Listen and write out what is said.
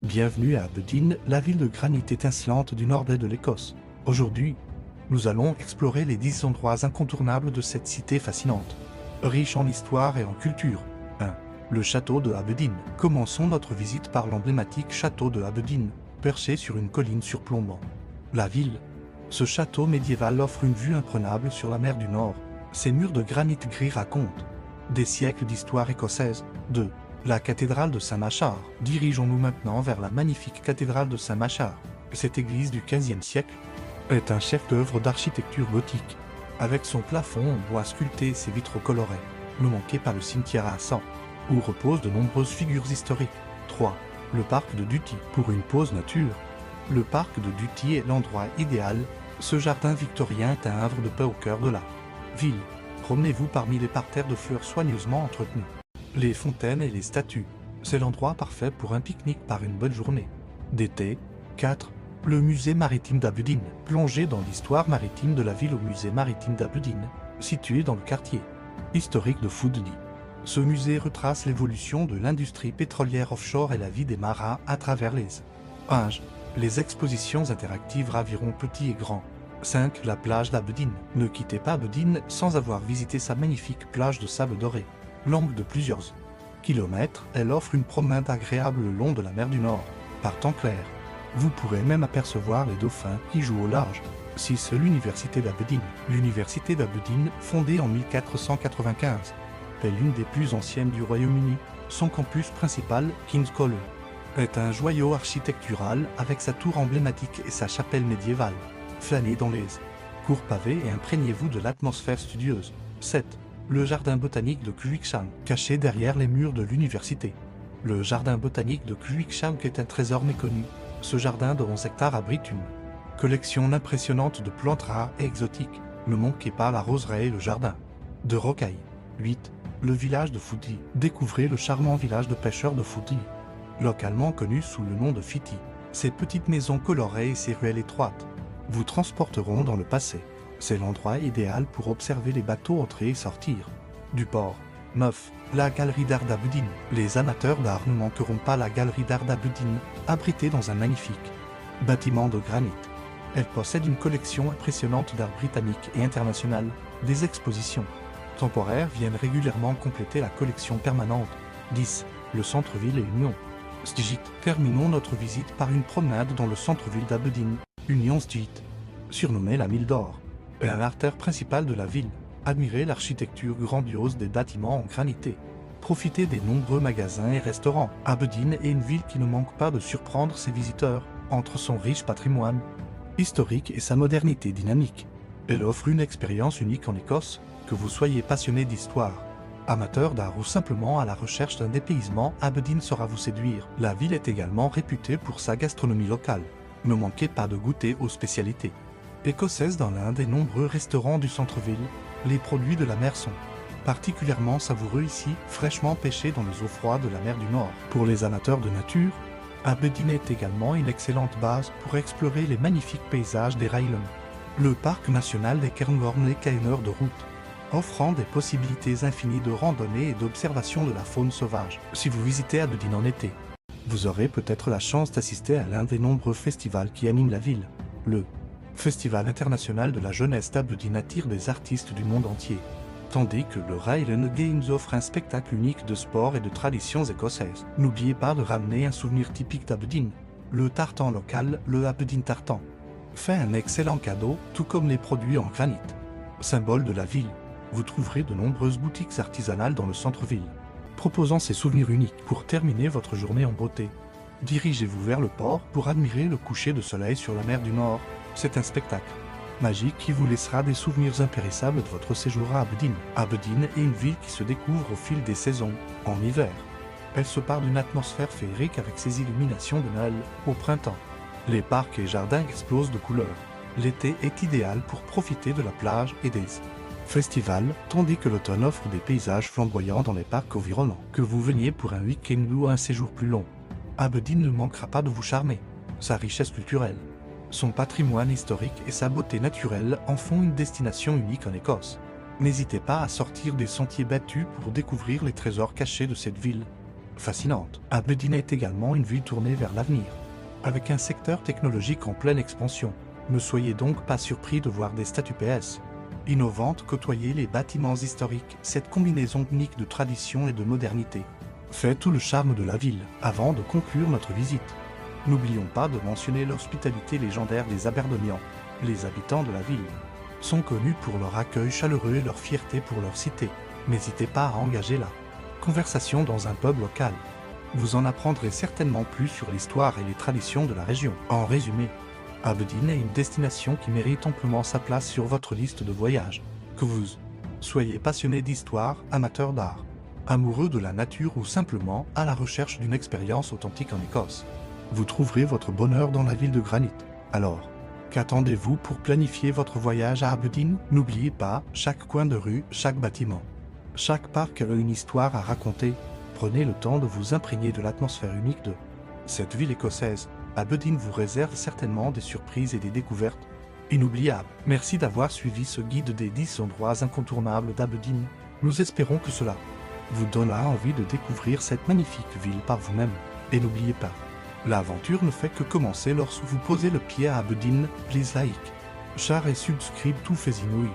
Bienvenue à Aberdeen, la ville de granit étincelante du nord-est de l'Écosse. Aujourd'hui, nous allons explorer les 10 endroits incontournables de cette cité fascinante, riche en histoire et en culture. 1. Le château de Aberdeen. Commençons notre visite par l'emblématique château de Aberdeen, perché sur une colline surplombant la ville. Ce château médiéval offre une vue imprenable sur la mer du Nord. Ses murs de granit gris racontent des siècles d'histoire écossaise. 2. La cathédrale de Saint-Machar. Dirigeons-nous maintenant vers la magnifique cathédrale de Saint-Machar. Cette église du XVe siècle est un chef-d'œuvre d'architecture gothique. Avec son plafond en bois sculpté et ses vitraux colorés, ne manquez pas le cimetière à sang, où reposent de nombreuses figures historiques. 3. Le parc de Duty. Pour une pause nature, le parc de Duty est l'endroit idéal. Ce jardin victorien est un havre de paix au cœur de la ville. Promenez-vous parmi les parterres de fleurs soigneusement entretenus, les fontaines et les statues. C'est l'endroit parfait pour un pique-nique par une bonne journée d'été. 4. Le musée maritime d'Aberdeen. Plongez dans l'histoire maritime de la ville au musée maritime d'Aberdeen, situé dans le quartier historique de Foodie. Ce musée retrace l'évolution de l'industrie pétrolière offshore et la vie des marins à travers les âges. Les expositions interactives raviront petits et grands. 5. La plage d'Aberdeen. Ne quittez pas Aberdeen sans avoir visité sa magnifique plage de sable doré. Longue de plusieurs kilomètres, elle offre une promenade agréable le long de la mer du Nord. Par temps clair, vous pourrez même apercevoir les dauphins qui jouent au large. 6. L'université d'Aberdeen. L'université d'Aberdeen, fondée en 1495, est l'une des plus anciennes du Royaume-Uni. Son campus principal, King's College, est un joyau architectural avec sa tour emblématique et sa chapelle médiévale. Flânez dans les cours pavés et imprégnez-vous de l'atmosphère studieuse. 7. Le jardin botanique de Cruikshank, caché derrière les murs de l'université. Le jardin botanique de Cruikshank est un trésor méconnu. Ce jardin de 11 hectares abrite une collection impressionnante de plantes rares et exotiques. Ne manquez pas la roseraie et le jardin de rocailles. 8. Le village de Foodie. Découvrez le charmant village de pêcheurs de Foodie, localement connu sous le nom de Fiti. Ses petites maisons colorées et ses ruelles étroites vous transporteront dans le passé. C'est l'endroit idéal pour observer les bateaux entrer et sortir du port. 9. La galerie d'art d'Aberdeen. Les amateurs d'art ne manqueront pas la galerie d'art d'Aberdeen, abritée dans un magnifique bâtiment de granit. Elle possède une collection impressionnante d'art britannique et international. Des expositions temporaires viennent régulièrement compléter la collection permanente. 10. Le centre-ville et Union Street. Terminons notre visite par une promenade dans le centre-ville d'Aberdeen. Union Street, surnommée la Mine d'Or, est l'artère principale de la ville. Admirez l'architecture grandiose des bâtiments en granité. Profitez des nombreux magasins et restaurants. Aberdeen est une ville qui ne manque pas de surprendre ses visiteurs, entre son riche patrimoine historique et sa modernité dynamique. Elle offre une expérience unique en Écosse, que vous soyez passionné d'histoire, amateur d'art ou simplement à la recherche d'un dépaysement, Aberdeen saura vous séduire. La ville est également réputée pour sa gastronomie locale. Ne manquez pas de goûter aux spécialités écossaises dans l'un des nombreux restaurants du centre-ville. Les produits de la mer sont particulièrement savoureux ici, fraîchement pêchés dans les eaux froides de la mer du Nord. Pour les amateurs de nature, Aberdeen est également une excellente base pour explorer les magnifiques paysages des Highlands. Le parc national des Cairngorm n'est qu'à une heure de route, offrant des possibilités infinies de randonnée et d'observation de la faune sauvage. Si vous visitez Aberdeen en été, vous aurez peut-être la chance d'assister à l'un des nombreux festivals qui animent la ville. Le Festival international de la jeunesse d'Aberdeen attire des artistes du monde entier, tandis que le Highland Games offre un spectacle unique de sport et de traditions écossaises. N'oubliez pas de ramener un souvenir typique d'Aberdeen, le tartan local, le Aberdeen tartan. Fait un excellent cadeau, tout comme les produits en granit. Symbole de la ville, vous trouverez de nombreuses boutiques artisanales dans le centre-ville, proposant ces souvenirs uniques. Pour terminer votre journée en beauté, dirigez-vous vers le port pour admirer le coucher de soleil sur la mer du Nord. C'est un spectacle magique qui vous laissera des souvenirs impérissables de votre séjour à Aberdeen. Aberdeen est une ville qui se découvre au fil des saisons. En hiver, elle se part d'une atmosphère féerique avec ses illuminations de Noël. Au printemps, les parcs et jardins explosent de couleurs. L'été est idéal pour profiter de la plage et des festivals, tandis que l'automne offre des paysages flamboyants dans les parcs environnants. Que vous veniez pour un week-end ou un séjour plus long, Aberdeen ne manquera pas de vous charmer. Sa richesse culturelle, son patrimoine historique et sa beauté naturelle en font une destination unique en Écosse. N'hésitez pas à sortir des sentiers battus pour découvrir les trésors cachés de cette ville. fascinante. Abedin est également une ville tournée vers l'avenir, avec un secteur technologique en pleine expansion. Ne soyez donc pas surpris de voir des statues PS innovantes côtoyer les bâtiments historiques. Cette combinaison unique de tradition et de modernité fait tout le charme de la ville. Avant de conclure notre visite, n'oublions pas de mentionner l'hospitalité légendaire des Aberdonians. Les habitants de la ville sont connus pour leur accueil chaleureux et leur fierté pour leur cité. N'hésitez pas à engager la conversation dans un pub local. Vous en apprendrez certainement plus sur l'histoire et les traditions de la région. En résumé, Abedin est une destination qui mérite amplement sa place sur votre liste de voyage. Que vous soyez passionné d'histoire, amateur d'art, amoureux de la nature ou simplement à la recherche d'une expérience authentique en Écosse, vous trouverez votre bonheur dans la ville de Granit. Alors, qu'attendez-vous pour planifier votre voyage à Abedin? N'oubliez pas, chaque coin de rue, chaque bâtiment, chaque parc a une histoire à raconter. Prenez le temps de vous imprégner de l'atmosphère unique de cette ville écossaise. Abedin vous réserve certainement des surprises et des découvertes inoubliables. Merci d'avoir suivi ce guide des 10 endroits incontournables d'Abedin. Nous espérons que cela vous donnera envie de découvrir cette magnifique ville par vous-même. Et n'oubliez pas, l'aventure ne fait que commencer lorsque vous posez le pied à Abedin. Please like, share et subscribe tout fait inouï.